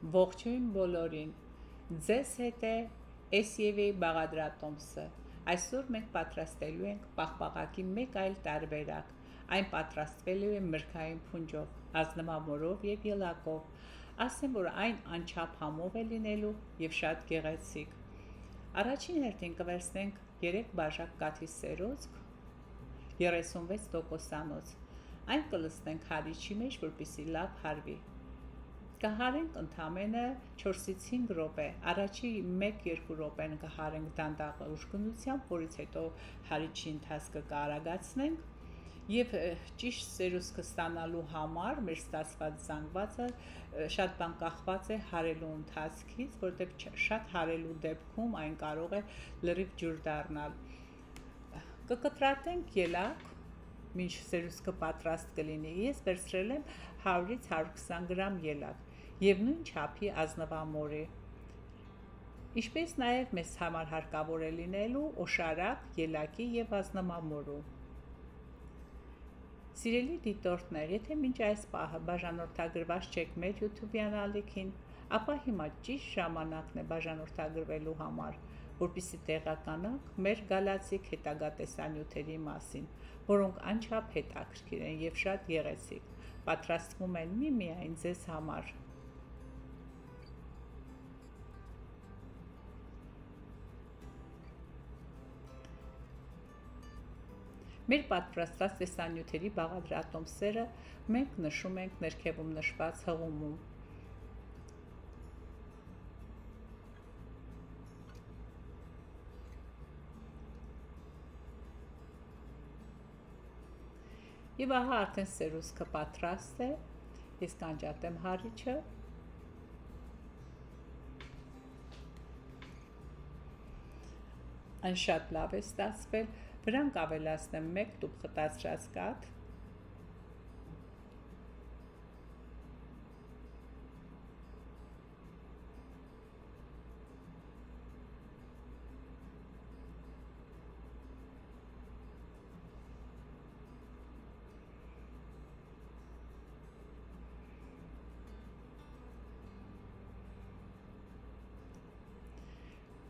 Ողջույն բոլորին, ձեզ հետ է SEV բաղադրատոմսը, այսօր մենք պատրաստելու ենք պաղպաղակի մեկ այլ տարբերակ, այն պատրաստվելու է մրգային փունջով, ազնվամորով և ելակով, ասեմ, որ այն անչափ համով է լինելու և շատ գեղեցիկ, առաջին հերթին կվերցնենք 3 բաժակ կաթի սերուցք, 36%-անոց, այն կլցնենք հարիչի մեջ, որպեսզի լավ հարվի, կհարենք ընդամենը 4-ից 5 րոպե, առաջի 1-2 րոպեն կհարենք դանդաղ ուժգնությամբ, որից հետո հարիչի ընթացքը կարագացնենք և ճիշտ սերուցքը ստանալու համար մեր ստացված զանգվածը շատ բան կախված է հարելու ընթացքից, որտեղ շատ հարելու դեպքում այն կարող է լրիվ ջուր դառնալ, կկտրատենք ելակ, մինչ սերուցքը պատրաստ կլինի, ես վերցրել եմ 100-ից 120 գրամ ելակ և նույն չափի ազնվամորի, ինչպես նաև մեզ համար հարկավոր է լինելու օշարակ, ելակի և ազնվամորու։ Սիրելի դիտորդներ, եթե մինչ այս պահը բաժանորդագրված չեք մեր YouTube-յան ալիքին, ապա հիմա ճիշտ ժամանակն է բաժանորդագրվելու համար, որպեսզի տեղեկանաք մեր գալացիկ հետագա տեսանյութերի մասին, որոնք անչափ հետաքրքիր են և շատ գեղեցիկ, պատրաստվում են միմիայն ձեզ համար։ Մեր պատրաստած տեսանյութերի բաղադրատոմսերը մենք նշում ենք ներքևում նշված հղումում։ Եվ ահա արդեն սերուցքը պատրաստ է, ես կանջատեմ հարիչը, այն շատ լավ է ստացվել, վրան կավելացնեմ 1 տուփ խտացրած կաթ,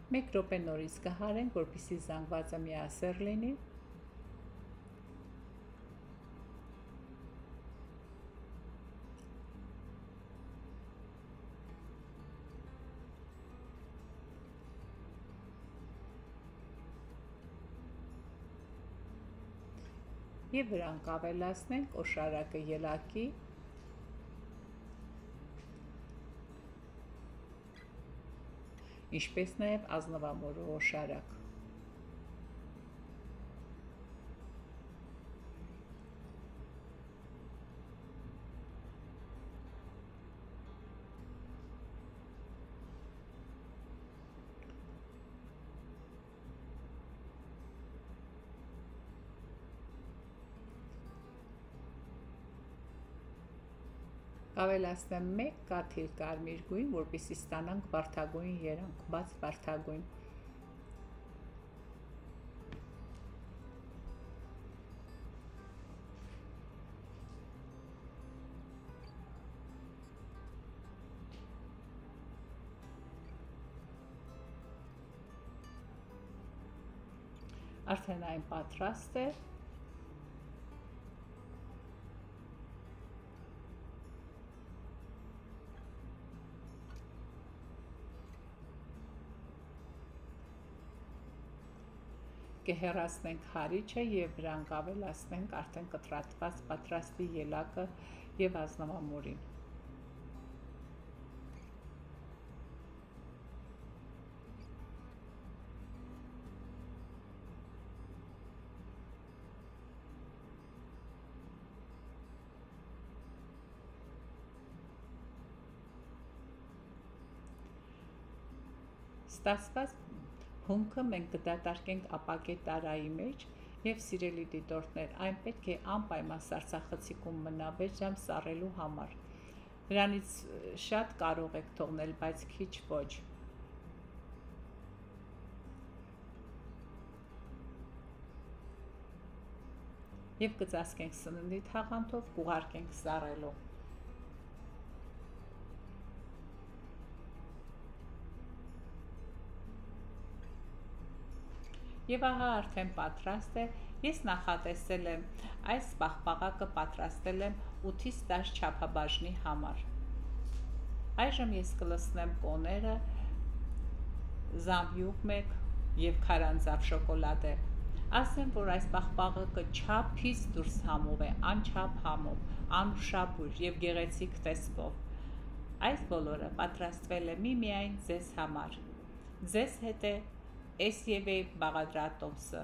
մեկ րոպե նորից կհարենք, որպեսզի զանգվածը միասեռ լինի, և վրան կավելացնենք օշարակը ելակի, ինչպես նաև ազնվամորու օշարակ։ Կավելացնեմ 1 կաթիլ կարմիր գույն, որպեսզի ստանանք վարդագույն երանգ, բաց վարդագույն։ Արդեն այն պատրաստ է։ Կհեռացնենք հարիչը և վրան կավելացնենք արդեն կտրատված պատրաստի ելակը և ազնվամորին։ Ստացված հումքը մենք կդատարկենք ապակե տարայի մեջ և սիրելի դիտորդներ, այն պետք է անպայման սառցախցիկում մնա 6 ժամ սառելու համար, դրանից շատ կարող եք թողնել, բայց քիչ ոչ։ Եվ կծածկենք սննդի թաղանթով, կուղարկենք սառելու։ Եվ ահա արդեն պատրաստ է։ Ես նախատեսել եմ այս պաղպաղակը պատրաստել եմ 8-ից 10 չափաբաժնի համար։ Այժմ ես կլցնեմ կոները, զամբյուղ 1 եւ քարանձավ շոկոլադե։ Ասեմ, որ այս պաղպաղակը չափից դուրս համով է, անչափ համով, անուշաբույր եւ գեղեցիկ տեսքով։ Այս բոլորը պատրաստվել է միմիայն ձեզ համար։ Ձեզ հետ է SEV Բաղադրատոմսը։